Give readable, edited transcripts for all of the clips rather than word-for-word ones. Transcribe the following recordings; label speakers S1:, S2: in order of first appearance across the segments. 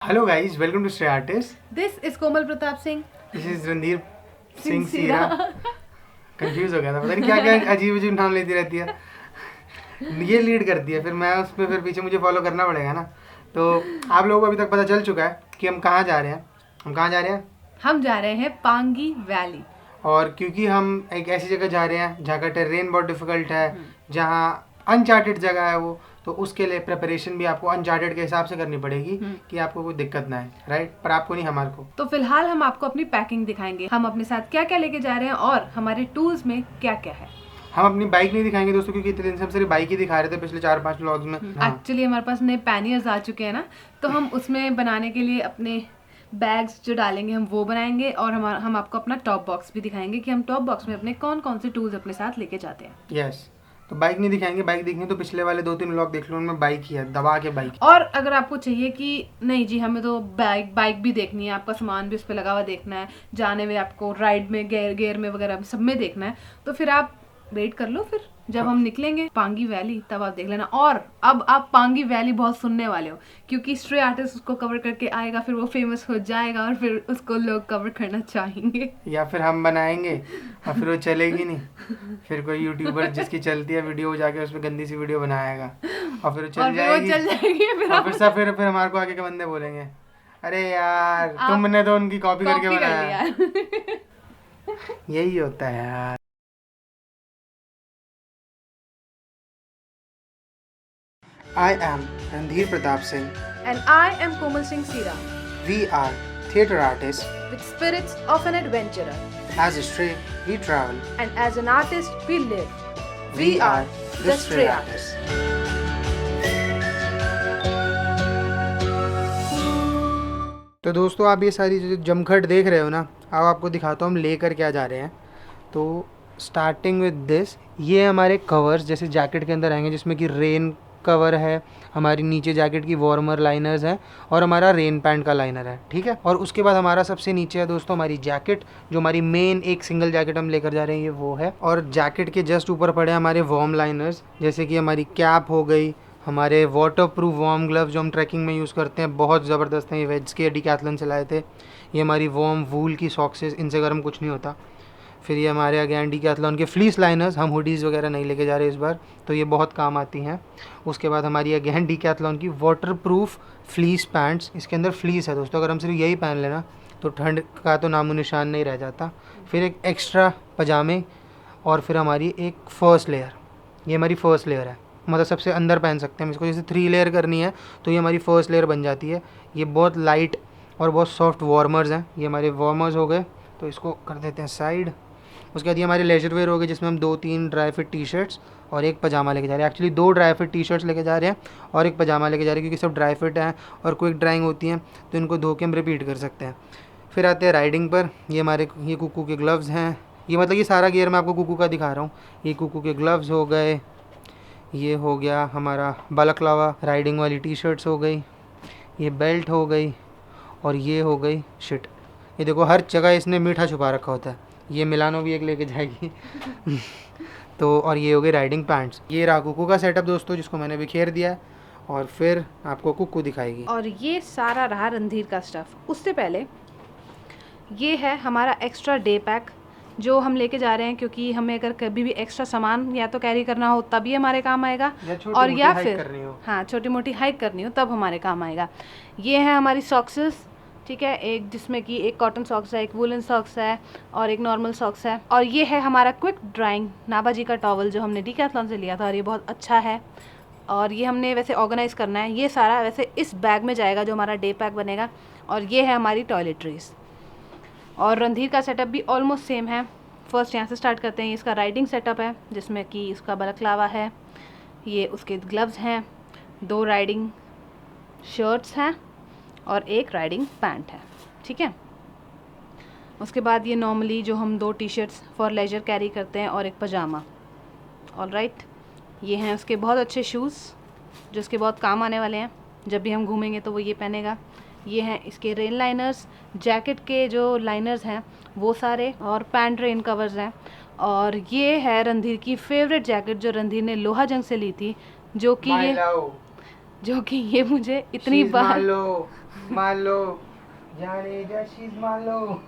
S1: Hello guys, welcome to Stray Artist.
S2: This is Komal Pratap Singh.
S1: This is Randhir Singh Sira. Confuse हो गया था, पता नहीं क्या क्या अजीब अजीब नाम लेती रहती है. ये लीड करती है, फिर मैं उस पर फिर पीछे मुझे फॉलो करना पड़ेगा ना. तो आप लोगों को अभी तक पता चल चुका है कि हम कहाँ जा रहे हैं. हम कहाँ जा रहे हैं?
S2: हम जा रहे हैं पांगी वैली.
S1: और क्योंकि हम एक ऐसी जगह जा रहे हैं जहाँ का टेरेन बहुत डिफिकल्ट है, जहाँ अनचार्टेड जगह है वो, तो उसके लिए प्रिपरेशन भी आपको अनचार्टेड के हिसाब से करनी पड़ेगी कि आपको कोई दिक्कत ना है, राइट? पर आपको नहीं, हमारे को.
S2: तो फिलहाल हम आपको अपनी पैकिंग दिखाएंगे, हम अपने साथ क्या क्या लेके जा रहे हैं और हमारे टूल्स में क्या क्या है.
S1: हम अपनी बाइक नहीं दिखाएंगे दोस्तों, क्योंकि इतने दिन से हम सिर्फ बाइक ही दिखा रहे थे पिछले 4-5 व्लॉग्स में.
S2: एक्चुअली हमारे पास नए पैनियर्स आ चुके हैं ना, तो हम उसमें बनाने के लिए अपने बैग्स जो डालेंगे हम वो बनाएंगे, और हम आपको अपना टॉप बॉक्स भी दिखाएंगे कि हम टॉप बॉक्स में अपने कौन कौन से टूल्स अपने साथ लेके जाते हैं.
S1: यस. तो बाइक नहीं दिखाएंगे, बाइक दिखनी तो पिछले वाले 2-3 व्लॉग देख लो, उनमें बाइक ही है, दबा के बाइक.
S2: और अगर आपको चाहिए कि नहीं जी हमें तो बाइक भी देखनी है, आपका सामान भी उस पर लगा हुआ देखना है, जाने में आपको राइड में गेयर में वगैरह सब में देखना है, तो फिर आप वेट कर लो. फिर जब हम निकलेंगे पांगी वैली तब आप देख लेना. और अब आप पांगी वैली बहुत सुनने वाले हो, क्योंकि स्ट्रे आर्टिस्ट उसको कवर करके आएगा, फिर वो फेमस हो जाएगा और फिर उसको लोग कवर करना चाहेंगे,
S1: या फिर हम बनाएंगे और फिर वो चलेगी नहीं. फिर कोई यूट्यूबर जिसकी चलती है वीडियो, जाके उस पर गंदी सी वीडियो बनाएगा और फिर वो चल जाएगी. फिर हमारे को आगे के बंदे बोलेंगे, अरे यार तुमने तो उनकी कॉपी करके बनाया. यही होता है यार. I am Randhir Pratap Singh.
S2: And I am Komal Singh Sira.
S1: We are theatre artists.
S2: With spirits of an adventurer.
S1: As a stray, we travel.
S2: And as an artist, we live.
S1: We are the Stray Artists. तो दोस्तों, आप ये सारी जो जमघट देख रहे हो ना, अब आपको दिखाता हूँ हम लेकर क्या जा रहे हैं. तो स्टार्टिंग विद दिस, ये हमारे कवर्स जैसे जैकेट के अंदर आएंगे, जिसमें कि रेन कवर है, हमारी नीचे जैकेट की वार्मर लाइनर्स हैं, और हमारा रेन पैंट का लाइनर है, ठीक है. और उसके बाद हमारा सबसे नीचे है दोस्तों हमारी जैकेट, जो हमारी मेन एक सिंगल जैकेट हम लेकर जा रहे हैं, ये वो है. और जैकेट के जस्ट ऊपर पड़े हमारे वार्म लाइनर्स, जैसे कि हमारी कैप हो गई, हमारे वाटर प्रूफ वार्म ग्लव्स जो हम ट्रैकिंग में यूज़ करते हैं, बहुत ज़बरदस्त हैं, ये वेज के डिकैथलॉन से लाए थे. ये हमारी वार्म वूल की सॉक्सेस, इनसे गर्म कुछ नहीं होता. फिर ये हमारे अगेन डिकैथलॉन के फ्लीस लाइनर्स, हम हुडीज़ वगैरह नहीं लेके जा रहे इस बार, तो ये बहुत काम आती हैं. उसके बाद हमारी अगेन डिकैथलॉन की वाटर प्रूफ फ्लीस पैंट्स, इसके अंदर फ्लीस है दोस्तों, अगर हम सिर्फ यही पहन लेना तो ठंड का तो नामो निशान नहीं रह जाता. फिर एक एक्स्ट्रा पजामे, और फिर हमारी एक फर्स्ट लेयर, ये हमारी फर्स्ट लेयर है, मतलब सबसे अंदर पहन सकते हैं हम इसको. जैसे 3 लेयर करनी है तो ये हमारी फर्स्ट लेयर बन जाती है. ये बहुत लाइट और बहुत सॉफ्ट वार्मर्स हैं, ये हमारे वार्मर्स हो गए, तो इसको कर देते हैं साइड. उसके बाद ये हमारे लेजर वेयर हो गए, जिसमें हम 2-3 ड्राई फिट टी शर्ट्स और एक पजामा लेके जा रहे हैं. Actually 2 dry fit T shirts लेके जा रहे हैं और एक पजामा लेके जा रहे हैं, क्योंकि सब ड्राई फिट हैं और क्विक ड्राइंग होती हैं, तो इनको धो के हम रिपीट कर सकते हैं. फिर आते हैं राइडिंग पर. ये हमारे ये कुकू के ग्लव्स हैं, ये मतलब ये सारा गियर मैं आपको कुकू का दिखा रहा हूँ. ये कुकू के ग्लव्स हो गए, ये हो गया हमारा बालकलावा राइडिंग वाली टी शर्ट्स हो गई, ये बेल्ट हो गई, और ये हो गई शिट. ये देखो हर जगह इसने मीठा छुपा रखा होता है, ये मिलानो भी एक लेके जाएगी. तो और ये हो गई राइडिंग पैंट्स. ये रहा कुकू का सेटअप दोस्तों, जिसको मैंने बिखेर दिया है, और फिर आपको कुकू दिखाएगी.
S2: और ये सारा रहा रणधीर का स्टफ़. उससे पहले ये है हमारा एक्स्ट्रा डे पैक जो हम लेके जा रहे हैं, क्योंकि हमें अगर कभी भी एक्स्ट्रा सामान या तो कैरी करना हो तभी हमारे काम आएगा, और या फिर हाँ छोटी मोटी हाइक करनी हो तब हमारे काम आएगा. ये है हमारी सॉक्सेस, ठीक है, एक जिसमें कि एक कॉटन सॉक्स है, एक वुलन सॉक्स है और एक नॉर्मल सॉक्स है. और ये है हमारा क्विक ड्राइंग नाबा जी का टॉवल, जो हमने डिकैथलॉन से लिया था, और ये बहुत अच्छा है. और ये हमने वैसे ऑर्गेनाइज़ करना है, ये सारा वैसे इस बैग में जाएगा जो हमारा डे पैक बनेगा. और ये है हमारी टॉयलेटरीज. और रणधीर का सेटअप भी ऑलमोस्ट सेम है. फर्स्ट यहाँ से स्टार्ट करते हैं. इसका राइडिंग सेटअप है, जिसमें कि इसका बलकलावा है, ये उसके ग्लव्स हैं, 2 राइडिंग शर्ट्स हैं और एक राइडिंग पैंट है, ठीक है. उसके बाद ये नॉर्मली जो हम 2 T shirts for leisure carry करते हैं और एक पजामा. ऑलराइट, ये हैं उसके बहुत अच्छे शूज़ जो उसके बहुत काम आने वाले हैं, जब भी हम घूमेंगे तो वो ये पहनेगा. ये हैं इसके रेन लाइनर्स, जैकेट के जो लाइनर्स हैं वो सारे, और पैंट रेन कवर्स हैं. और ये है रणधीर की फेवरेट जैकेट जो रणधीर ने लोहा जंग से ली थी, जो कि ये मुझे इतनी बार
S1: मान लो जाने जा शीज मान लो।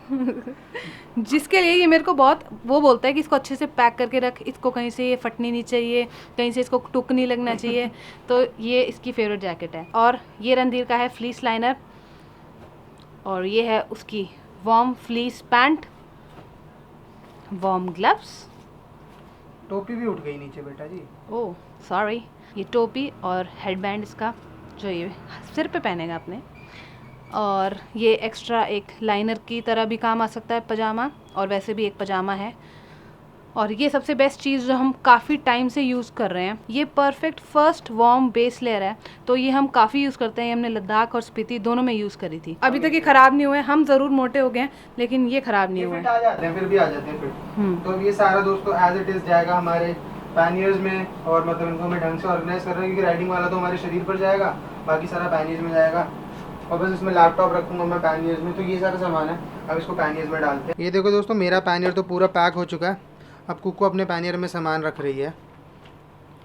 S2: जिसके लिए ये मेरे को बहुत वो बोलता है कि इसको अच्छे से पैक करके रख, इसको कहीं से ये फटनी नहीं चाहिए, कहीं से इसको टुक नहीं लगना चाहिए। तो ये इसकी फेवरेट जैकेट है। और ये रणधीर का है फ्लीस लाइनर, और ये है उसकी warm fleece pant, warm gloves.
S1: टोपी भी उठ गई नीचे बेटा जी।
S2: Oh sorry. ये टोपी और हेडबैंड इसका जो ये सिर पे पहनेगा अपने, और ये एक्स्ट्रा एक लाइनर की तरह भी काम आ सकता है पजामा, और वैसे भी एक पजामा है। और ये सबसे बेस्ट चीज़ जो हम काफ़ी टाइम से यूज़ कर रहे हैं, ये perfect first warm base layer है। तो ये हम काफ़ी यूज़ करते हैं, ये हमने लद्दाख और स्पीति दोनों में यूज़ करी थी। अभी तक ये ख़राब नहीं हुए, हम ज़रूर मोटे हो गए हैं लेकिन ये ख़राब नहीं हुए।
S1: फिट आ जाते हैं, फिर भी आ जाते हैं फिट। तो ये सारा दोस्तों एज इट इज जाएगा हमारे पैनियर्स में, और मतलब इनको मैं ढंग से ऑर्गेनाइज कर रहा हूँ क्योंकि राइडिंग वाला तो हमारे शरीर पर जाएगा, बाकी सारा पैनियर्स में जाएगा। और बस इसमें लैपटॉप रखूंगा मैं पैनियर्स में। तो ये सारा सामान है, अब इसको पैनियर्स में डालते हैं। ये देखो दोस्तों, मेरा पैनियर तो पूरा पैक हो चुका है। अब कुकू अपने पैनियर में सामान रख रही है।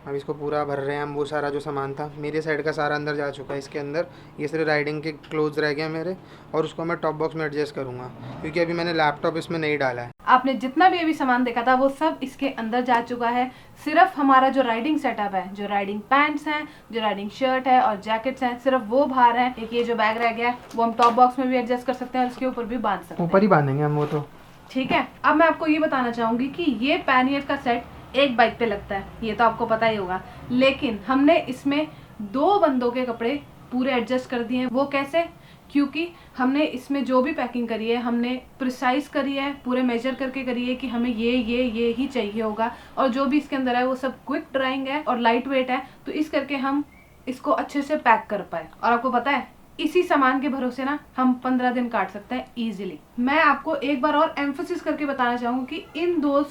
S1: अब इसको पूरा भर रहे हैं हम। वो सारा जो सामान था मेरे साइड का सारा अंदर जा चुका है इसके अंदर। ये सिर्फ राइडिंग के क्लोथ्स रह गए मेरे, और उसको मैं टॉप बॉक्स में एडजस्ट करूँगा क्योंकि अभी मैंने लैपटॉप इसमें नहीं डाला है।
S2: आपने जितना भी अभी सामान देखा था वो सब इसके अंदर जा चुका है। सिर्फ हमारा जो राइडिंग सेटअप है, जो राइडिंग पैंट्स हैं, जो राइडिंग शर्ट है और जैकेट्स हैं, सिर्फ वो बाहर है। एक ये जो बैग रह गया है वो हम टॉप बॉक्स में भी एडजस्ट कर सकते हैं और इसके ऊपर भी बांध सकते हैं।
S1: ऊपर ही बांधेंगे हम वो तो।
S2: ठीक है। अब मैं आपको ये बताना चाहूंगी कि ये पैनियर का सेट एक बाइक पे लगता है, ये तो आपको पता ही होगा, लेकिन हमने इसमें 2 बंदों के कपड़े पूरे एडजस्ट कर दिए हैं। वो कैसे? क्योंकि हमने इसमें जो भी पैकिंग करी है हमने प्रिसाइज करी है, पूरे मेजर करके करी है कि हमें ये ही चाहिए होगा। और जो भी इसके अंदर है वो सब क्विक ड्राइंग है और लाइट वेट है, तो इस करके हम इसको अच्छे से पैक कर पाए। और आपको पता है इसी सामान के भरोसे ना हम 15 दिन काट सकते हैं इजीली। मैं आपको एक बार और एम्फोसिस करके बताना चाहूंगी कि इन दो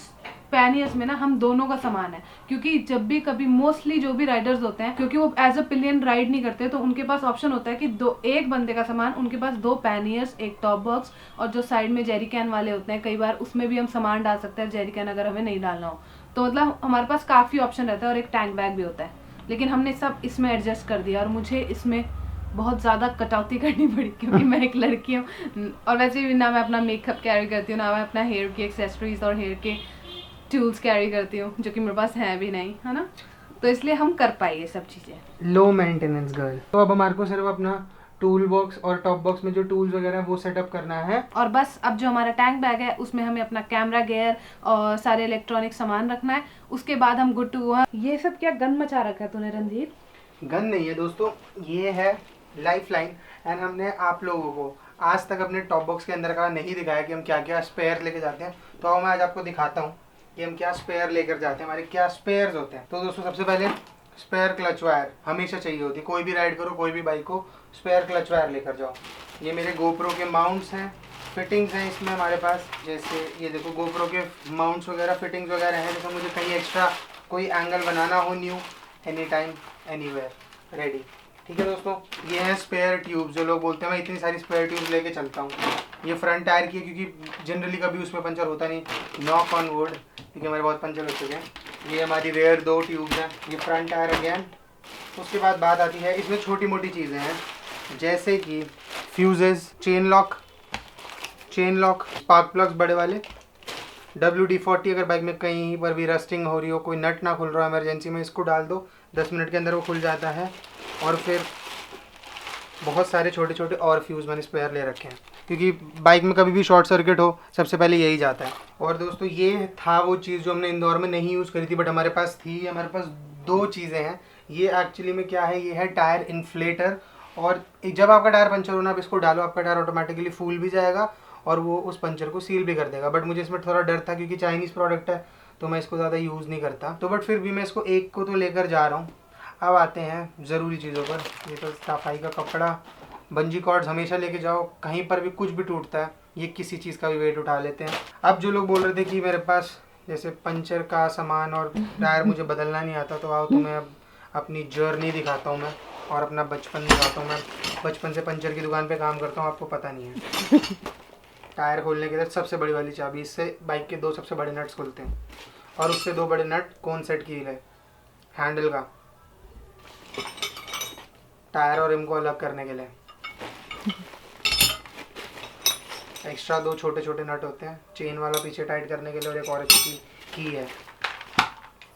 S2: पैनियर्स में ना हम दोनों का सामान है, क्योंकि जब भी कभी मोस्टली जो भी राइडर्स होते हैं, क्योंकि वो एज अ पिलियन राइड नहीं करते, तो उनके पास ऑप्शन होता है कि एक बंदे का सामान, उनके पास 2 पैनियर्स, एक टॉप बॉक्स, और जो साइड में जेरी कैन वाले होते हैं कई बार उसमें भी हम सामान डाल सकते हैं जेरी कैन अगर हमें नहीं डालना हो। तो मतलब हमारे पास काफी ऑप्शन रहता है, और एक टैंक बैग भी होता है। लेकिन हमने सब इसमें एडजस्ट कर दिया और मुझे इसमें बहुत ज़्यादा कटौती करनी पड़ी क्योंकि मैं एक लड़की हूँ, और वैसे भी ना मैं अपना मेकअप कैरी करती हूँ, ना मैं अपना हेयर की एक्सेसरीज और हेयर के टूल्स कैरी करती हूँ, जो कि मेरे पास है भी नहीं, है ना। तो इसलिए हम कर पाए ये सब चीज़ें।
S1: Low maintenance girl. तो अब हमारे को सिर्फ अपना टूल बॉक्स और टॉप बॉक्स में जो टूल्स वगैरह है वो सेटअप करना है,
S2: और बस अब जो हमारा टैंक बैग है उसमें हमें अपना कैमरा गियर और सारे इलेक्ट्रॉनिक सामान रखना है। उसके बाद हम गुड टू गो। ये सब क्या गन मचा रखा है तूने रणधीर?
S1: गन नहीं है दोस्तों, ये है लाइफ लाइन। एंड हमने आप लोगों को आज तक अपने टॉप बॉक्स के अंदर का नहीं दिखाया कि हम क्या क्या स्पेयर लेके जाते हैं। तो अब मैं आज आपको दिखाता हूँ कि हम क्या स्पेयर लेकर जाते हैं, हमारे क्या स्पेयर्स होते हैं। तो दोस्तों सबसे पहले स्पेयर क्लच वायर हमेशा चाहिए होती है। कोई भी राइड करो, कोई भी बाइक को, स्पेयर क्लच वायर लेकर जाओ। ये मेरे गोप्रो के माउंट्स हैं, फिटिंग्स हैं इसमें हमारे पास। जैसे ये देखो गोप्रो के माउंट्स वगैरह, फिटिंग्स वगैरह हैं। जैसे मुझे कहीं एक्स्ट्रा कोई एंगल बनाना हो new, any time anywhere ready. ठीक है दोस्तों, ये है स्पेयर ट्यूब। जो लोग बोलते हैं मैं इतनी सारी स्पेयर ट्यूब लेके चलता हूँ, ये फ्रंट टायर की है क्योंकि जनरली कभी उसमें पंचर होता नहीं, नॉक ऑन वुड, क्योंकि हमारे बहुत पंचर हो चुके हैं। ये हमारी रेयर 2 ट्यूब्स हैं, ये फ्रंट टायर अगेन। उसके बाद बात आती है इसमें छोटी मोटी चीज़ें हैं, जैसे कि fuses, chain lock, spark plugs बड़े वाले, WD-40 अगर बाइक में कहीं पर भी रस्टिंग हो रही हो, कोई नट ना खुल रहा हो इमरजेंसी में, इसको डाल दो, 10 मिनट के अंदर वो खुल जाता है। और फिर बहुत सारे छोटे छोटे और फ्यूज़ मैंने स्पेयर ले रखे हैं, क्योंकि बाइक में कभी भी शॉर्ट सर्किट हो सबसे पहले यही जाता है। और दोस्तों ये था वो चीज़ जो हमने इंदौर में नहीं यूज़ करी थी, बट हमारे पास थी। हमारे पास 2 चीज़ें हैं। ये एक्चुअली में क्या है, ये है टायर इन्फ्लेटर। और जब आपका टायर पंचर होना, आप इसको डालो, आपका टायर ऑटोमेटिकली फूल भी जाएगा और वो उस पंचर को सील भी कर देगा। बट मुझे इसमें थोड़ा डर था क्योंकि चाइनीज़ प्रोडक्ट है, तो मैं इसको ज़्यादा यूज़ नहीं करता। तो बट फिर भी मैं इसको एक को तो लेकर जा रहा हूँ। अब आते हैं ज़रूरी चीज़ों पर। ये तो सफाई का कपड़ा, बंजी कॉर्ड्स हमेशा लेके जाओ, कहीं पर भी कुछ भी टूटता है, ये किसी चीज़ का भी वेट उठा लेते हैं। अब जो लोग बोल रहे थे कि मेरे पास जैसे पंचर का सामान और टायर मुझे बदलना नहीं आता, तो आओ तुम्हें अब अपनी जर्नी दिखाता हूँ मैं, और अपना बचपन दिखाता हूँ। मैं बचपन से पंचर की दुकान पे काम करता हूँ, आपको पता नहीं है। टायर खोलने के लिए सबसे बड़ी वाली चाबी, इससे बाइक के 2 सबसे बड़े नट्स खुलते हैं, और उससे 2 बड़े नट कौन सेट की है, हैंडल का, टायर और रिम को अलग करने के लिए। एक्स्ट्रा 2 छोटे छोटे नट होते हैं, चेन वाला पीछे टाइट करने के लिए, और एक और की है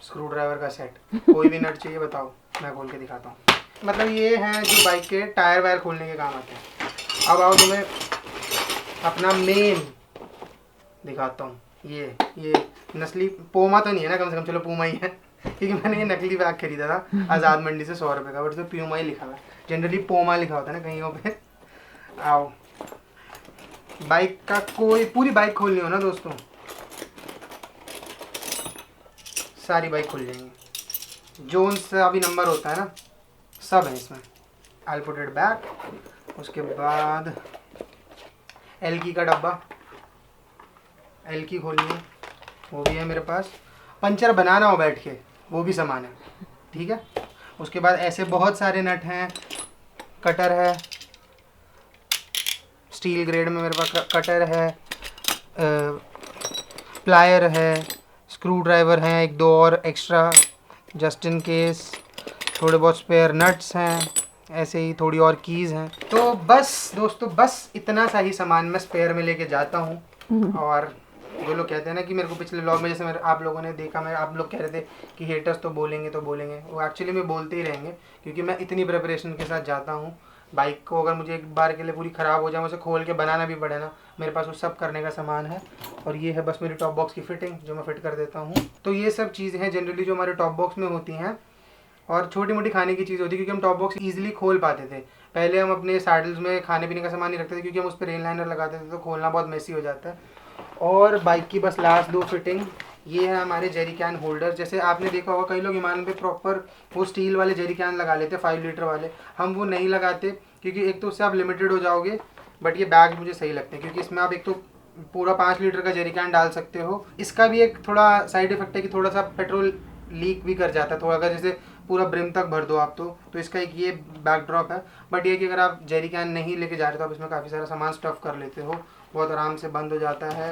S1: स्क्रू ड्राइवर का सेट। कोई भी नट चाहिए बताओ, मैं खोल के दिखाता हूँ। मतलब ये हैं जो बाइक के टायर वायर खोलने के काम आते हैं। अब आओ तुम्हें अपना मेन दिखाता हूँ। ये नस्ली पोमा तो नहीं है ना, कम से कम चलो पूमा ही है, क्योंकि मैंने ये नकली बैग खरीदा था आज़ाद मंडी से 100 रुपये का, बट इसमें प्यूमा ही लिखा हुआ है। जनरली पोमा लिखा होता है ना कहीं पे। आओ, बाइक का कोई पूरी बाइक खोलनी हो ना दोस्तों, सारी बाइक खुल जाएंगी। जोन सा अभी नंबर होता है ना, सब है इसमें। I put it back. उसके बाद एलकी का डब्बा, एलकी खोलनी है, वो भी है मेरे पास। पंचर बनाना हो बैठ के, वो भी सामान है, ठीक है। उसके बाद ऐसे बहुत सारे नट हैं, कटर है, स्टील ग्रेड में मेरे पास कटर है, प्लायर है, स्क्रू ड्राइवर हैं, 1-2 और एक्स्ट्रा जस्ट इन केस, थोड़े बहुत स्पेयर नट्स हैं, ऐसे ही थोड़ी और कीज़ हैं। तो बस दोस्तों, बस इतना सा ही सामान मैं स्पेयर में लेके जाता हूँ। और जो लोग कहते हैं ना कि मेरे को पिछले व्लॉग में जैसे मेरे आप लोगों ने देखा, मैं आप लोग कह रहे थे कि हेटर्स तो बोलेंगे, वो एक्चुअली में बोलते ही रहेंगे, क्योंकि मैं इतनी प्रिपरेशन के साथ जाता हूँ। बाइक को अगर मुझे एक बार के लिए पूरी ख़राब हो जाए, मुझे खोल के बनाना भी पड़े ना, मेरे पास वो सब करने का सामान है। और ये है बस मेरी टॉप बॉक्स की फिटिंग, जो मैं फिट कर देता हूँ। तो ये सब चीज़ें हैं जनरली जो हमारे टॉप बॉक्स में होती हैं, और छोटी मोटी खाने की चीज़ होती है, क्योंकि हम टॉप बॉक्स ईजिली खोल पाते थे। पहले हम अपने सैडल्स में खाने पीने का सामान नहीं रखते थे, क्योंकि हम उस पर रेन लाइनर लगाते थे, तो खोलना बहुत मेसी हो जाता है। और बाइक की बस लास्ट 2 फिटिंग, ये है हमारे जेरी कैन होल्डर। जैसे आपने देखा होगा कई लोग हिमालय पे प्रॉपर वो स्टील वाले जेरी कैन लगा लेते, 5 लीटर वाले। हम वो नहीं लगाते, क्योंकि एक तो उससे आप लिमिटेड हो जाओगे, बट ये बैग मुझे सही लगते हैं, क्योंकि इसमें आप एक तो पूरा 5 लीटर का जेरी कैन डाल सकते हो। इसका भी एक थोड़ा साइड इफेक्ट है कि थोड़ा सा पेट्रोल लीक भी कर जाता है थोड़ा, अगर जैसे पूरा ब्रिम तक भर दो आप तो इसका एक ये बैकड्रॉप है। बट ये कि अगर आप जेरी कैन नहीं लेके जा रहे तो आप इसमें काफ़ी सारा सामान स्टफ़ कर लेते हो, बहुत आराम से बंद हो जाता है,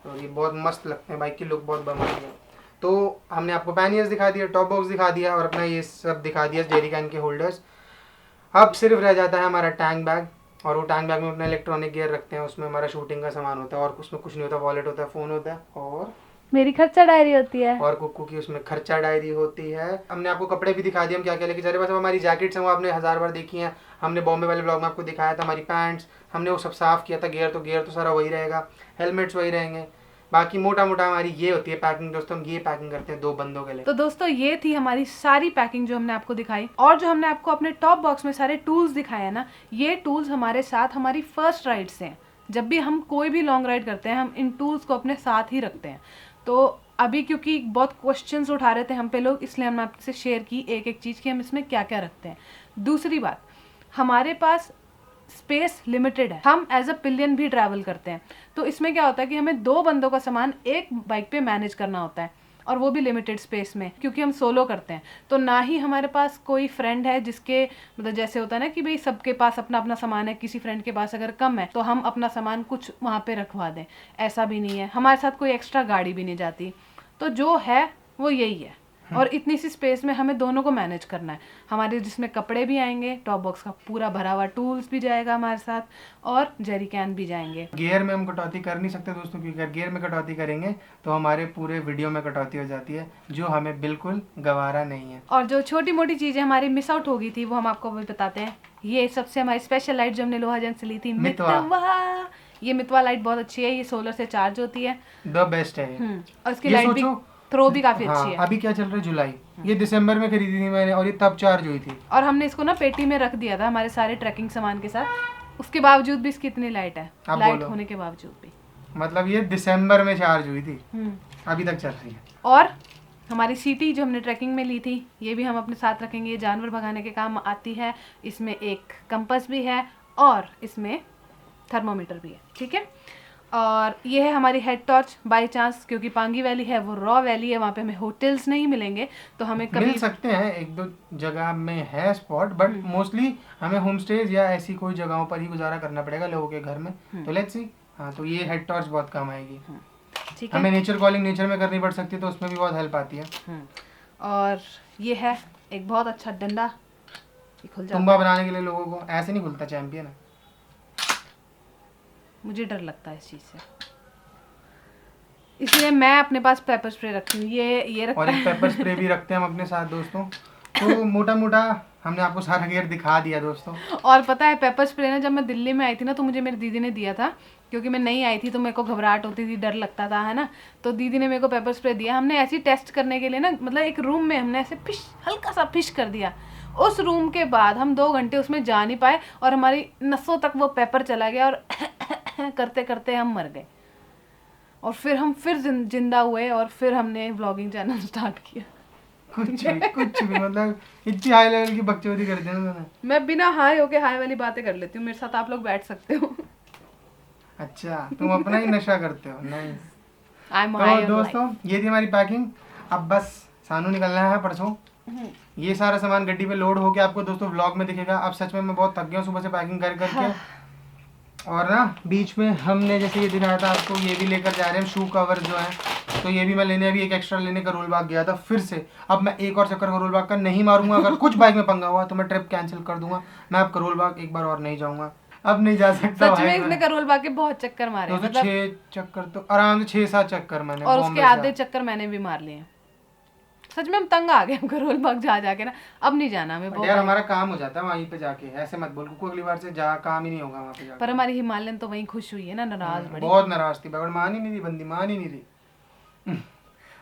S1: और ये बहुत मस्त लगते हैं, बाइक की लुक बहुत बनती है। तो हमने आपको पैनियर्स दिखा दिया, टॉप बॉक्स दिखा दिया, और अपना ये सब दिखा दिया जेरी कैन के होल्डर्स। अब सिर्फ रह जाता है हमारा टैंक बैग, और वो टैंक बैग में अपना इलेक्ट्रॉनिक गियर रखते हैं, उसमें हमारा शूटिंग का सामान होता है, और उसमें कुछ नहीं होता, वॉलेट होता है, फ़ोन होता है, और
S2: मेरी खर्चा डायरी होती है,
S1: और कुक्कू की उसमें खर्चा डायरी होती है। हमने आपको कपड़े भी दिखा दिए हम क्या क्या लेके जा रहे हैं। बस हमारी जैकेट्स हैं वो आपने 1000 बार देखी हैं, हमने बॉम्बे वाले ब्लॉग में आपको दिखाया था। हमारी पैंट्स हमने वो सब साफ़ किया था, गियर तो सारा वही रहेगा, हेलमेट्स वही रहेंगे। बाकी मोटा मोटा हमारी ये होती है पैकिंग दोस्तों, हम ये पैकिंग करते हैं 2 बंदों के लिए।
S2: तो दोस्तों ये थी हमारी सारी पैकिंग जो हमने आपको दिखाई, और जो हमने आपको अपने टॉप बॉक्स में सारे टूल्स दिखाए ना, ये टूल्स हमारे साथ हमारी फर्स्ट राइड से हैं। जब भी हम कोई भी लॉन्ग राइड करते हैं, हम इन टूल्स को अपने साथ ही रखते हैं। तो अभी क्योंकि बहुत क्वेश्चंस उठा रहे थे हम पे लोग, इसलिए हमने आपसे शेयर की एक एक चीज़ कि हम इसमें क्या क्या रखते हैं। दूसरी बात, हमारे पास स्पेस लिमिटेड है, हम एज अ पिलियन भी ट्रैवल करते हैं, तो इसमें क्या होता है कि हमें 2 बंदों का सामान एक बाइक पे मैनेज करना होता है, और वो भी लिमिटेड स्पेस में, क्योंकि हम सोलो करते हैं। तो ना ही हमारे पास कोई फ्रेंड है जिसके मतलब जैसे होता है ना कि भाई सबके पास अपना अपना सामान है, किसी फ्रेंड के पास अगर कम है तो हम अपना सामान कुछ वहाँ पे रखवा दें, ऐसा भी नहीं है। हमारे साथ कोई एक्स्ट्रा गाड़ी भी नहीं जाती, तो जो है वो यही है। और इतनी सी स्पेस में हमें दोनों को मैनेज करना है। हमारे जिसमें कपड़े भी आएंगे, टॉप बॉक्स का पूरा भरा हुआ टूल्स भी जाएगा हमारे साथ, और जेरी कैन भी जाएंगे।
S1: गियर में हम कटौती कर नहीं सकते दोस्तों, क्योंकि अगर गियर में कटौती करेंगे तो हमारे पूरे वीडियो में कटौती हो जाती है, जो हमें बिल्कुल गवारा नहीं है।
S2: और जो छोटी मोटी चीज़ें हमारी मिस आउट हो गई थी वो हम आपको अभी बताते हैं। ये सबसे हमारी स्पेशल लाइट जो हमने लोहाजंग से ली थी, मितवा। ये मितवा लाइट बहुत अच्छी है, ये सोलर से चार्ज होती है,
S1: द बेस्ट है।
S2: और इसकी लाइट भी थ्रो भी काफी अच्छी है।
S1: अभी क्या चल रहा है, जुलाई, ये दिसंबर में खरीदी थी मैंने, और ये तब चार्ज हुई थी।
S2: और हमने इसको ना पेटी में रख दिया था हमारे सारे ट्रैकिंग सामान के साथ, उसके बावजूद भी इसकी इतनी लाइट है, लाइट होने के बावजूद भी।
S1: मतलब ये दिसंबर में चार्ज हुई थी, अभी तक चल रही है।
S2: और हमारी सीटी जो हमने ट्रैकिंग में ली थी, ये भी हम अपने साथ रखेंगे, ये जानवर भगाने के काम आती है। इसमें एक कंपास भी है, और इसमें थर्मोमीटर भी है, ठीक है। और ये है हमारी हेड टॉर्च, बाय चांस क्योंकि पांगी वैली है वो रॉ वैली है, वहाँ पे हमें होटल्स नहीं मिलेंगे, तो हमें कभी
S1: मिल सकते हैं, 1-2 जगह में है स्पॉट, बट मोस्टली हमें होम स्टेज या ऐसी कोई जगहों पर ही गुजारा करना पड़ेगा लोगों के घर में। तो लेट्स सी। हाँ, तो ये हेड टॉर्च बहुत काम आएगी, ठीक है। हमें नेचर कॉलिंग नेचर में करनी पड़ सकती है, तो उसमें भी बहुत हेल्प आती है।
S2: और ये है एक बहुत अच्छा डंडा, खुल जाता है
S1: तुम्बा बनाने के लिए लोगों को, ऐसे नहीं खुलता, चैंपियन है।
S2: मुझे डर लगता है इस चीज़ से, इसलिए मैं अपने पास पेपर स्प्रे रखती हूँ। ये रखता
S1: और एक
S2: है।
S1: पेपर स्प्रे भी रखते हैं हम अपने साथ दोस्तों। तो मोटा मोटा हमने आपको सारा गियर दिखा दिया दोस्तों।
S2: और पता है पेपर स्प्रे ना, जब मैं दिल्ली में आई थी ना तो मुझे मेरी दीदी ने दिया था, क्योंकि मैं नई आई थी तो मेरे को घबराहट होती थी, डर लगता था, है ना। तो दीदी ने मेरे को पेपर स्प्रे दिया, हमने ऐसे ही टेस्ट करने के लिए ना, मतलब एक रूम में हमने ऐसे फिश, हल्का सा फिश कर दिया। उस रूम के बाद हम 2 घंटे उसमें जा नहीं पाए और हमारी नसों तक वो पेपर चला गया और करते करते हम मर गए। और फिर हम फिर जिंदा हुए और फिर हमने व्लॉगिंग चैनल स्टार्ट किया।
S1: कुछ भी मतलब इतनी हाई लेवल की बकचोदी कर दी ना मैंने।
S2: मैं बिना हाई होके हाई वाली बातें कर लेती हूँ, मेरे साथ आप लोग बैठ सकते हो।
S1: अच्छा, तुम अपना ही नशा करते हो। नाइस।
S2: आई एम
S1: तो दोस्तों ये थी हमारी पैकिंग। अब बस सानू निकलना है परसों। ये सारा सामान गड्डी पे लोड होके आपको दोस्तों व्लॉग में दिखेगा। अब सच में मैं बहुत थक गया हूँ सुबह से पैकिंग कर करके। और ना बीच में हमने जैसे ये दिखाया था आपको, ये भी लेकर जा रहे हैं शू कवर जो है। तो ये भी मैं लेने, अभी एक एक्स्ट्रा लेने करोल बाग गया था फिर से। अब मैं एक और चक्कर करोल बाग का नहीं मारूंगा। अगर कुछ बाइक में पंगा हुआ तो मैं ट्रिप कैंसिल कर दूंगा। मैं अब करोल बाग एक बार और नहीं जाऊंगा, अब नहीं जा सकता।
S2: सच में इसने करोल बाग के बहुत चक्कर मारे,
S1: मतलब 6 चक्कर तो आराम से 6-7 चक्कर मैंने,
S2: और उसके आधे चक्कर मैंने भी मार लिए। सच में हम तंग आ गए करोल बाग जा जाके ना, अब नहीं जाना हमें।
S1: यार हमारा काम हो जाता है वहीं पे जाके, ऐसे मत बोल को अगली बार से जा, काम ही नहीं होगा वहाँ पे जाके।
S2: पर हमारी हिमालयन तो वहीं खुश हुई है ना, नाराज बड़ी,
S1: बहुत नाराज थी बगड़, मान ही नहीं रही बंदी, मान ही नहीं रही।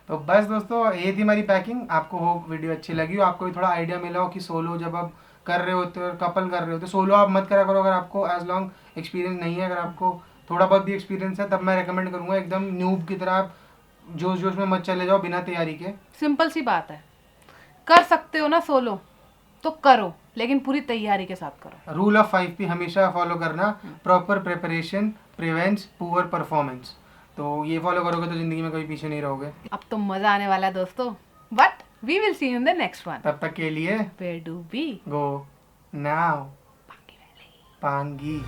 S1: तो बस दोस्तों ये थी हमारी पैकिंग। आपको हो वीडियो अच्छी लगी हो, आपको भी थोड़ा आइडिया मिला हो कि सोलो जब आप कर रहे होते हो, कपल कर रहे हो, तो सोलो आप मत करा करो अगर आपको एज लॉन्ग एक्सपीरियंस नहीं है। अगर आपको थोड़ा बहुत भी एक्सपीरियंस है तब मैं रेकमेंड करूँगा, एकदम न्यूब की तरह आप जोश जोश में मत चले जाओ बिना तैयारी के।
S2: सिंपल सी बात है, कर सकते हो ना सोलो तो करो, लेकिन पूरी तैयारी के साथ करो।
S1: रूल ऑफ 5P हमेशा फॉलो करना, proper preparation prevents poor performance. तो ये फॉलो करोगे तो जिंदगी में कभी पीछे नहीं रहोगे।
S2: अब तो मजा आने वाला है दोस्तों, but we will see you in the next one.
S1: तब तक के लिए
S2: where do we
S1: go now Pangi.